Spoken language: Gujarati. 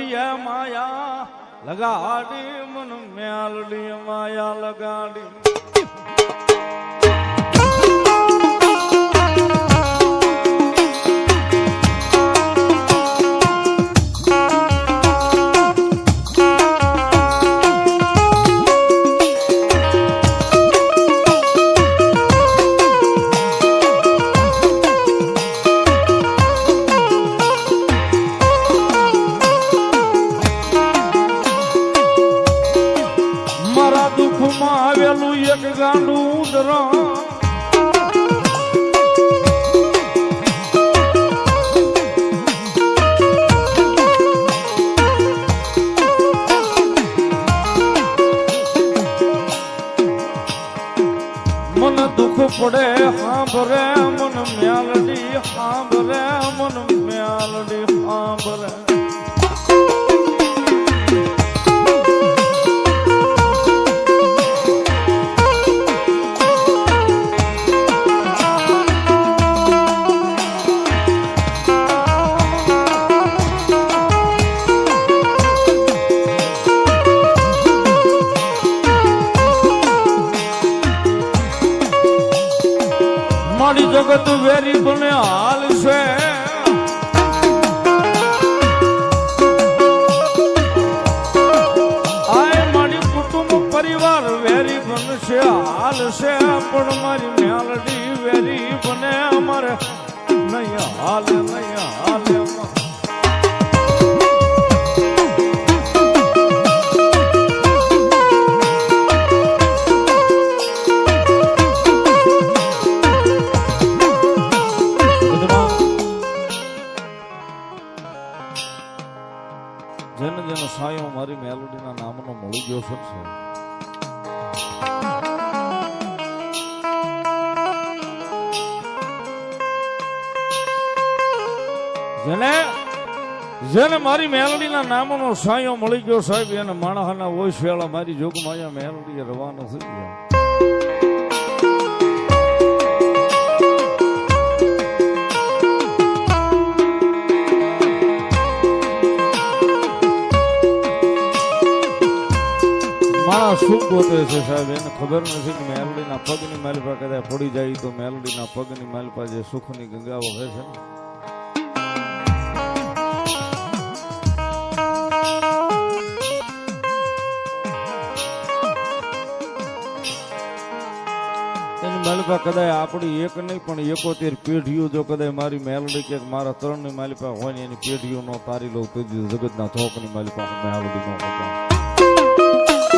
મેલડી માયા લગાડી મન મેલડી માયા લગાડી આવેલું એક ગાંડું ઉદરા મન દુઃખ પડે સાંભરે મન મેલડી સાંભરે મન મેલડી સાંભરે મારી જગત વેરી બને હાલ છે આય મારી કુટુંબ પરિવાર વેરી બનશે હાલ છે પણ મારી મેલડી વેરી બને અમારે નહીં હાલ નહીં હાલ જેને જેનો સાયો મારી મેલોડીના નામનો મળી ગયો છે જેને મારી મેલોડીના નામનો સાયો મળી ગયો સાહેબ એને માણસના વોઇસ વેળા મારી જોગમાયા મેલોડીએ રવાનો થઈ ગયા માણસ શું ગોતે છે સાહેબ એને ખબર નથી કે મેલડીના પગની માલિપા કદાચ પડી જાય તો મેલડીના પગની માલિપા જે સુખની ગંગા વહે છે ને એની માલિપા કદાચ આપણી એક નહીં પણ 71 પેઢીઓ જો કદાચ મારી મેલડી કે મારા 3ની માલિપા હોય ને એની પેઢીઓ નો તારી લઉં તો જગતના થોકની માલિપા મેલડી નો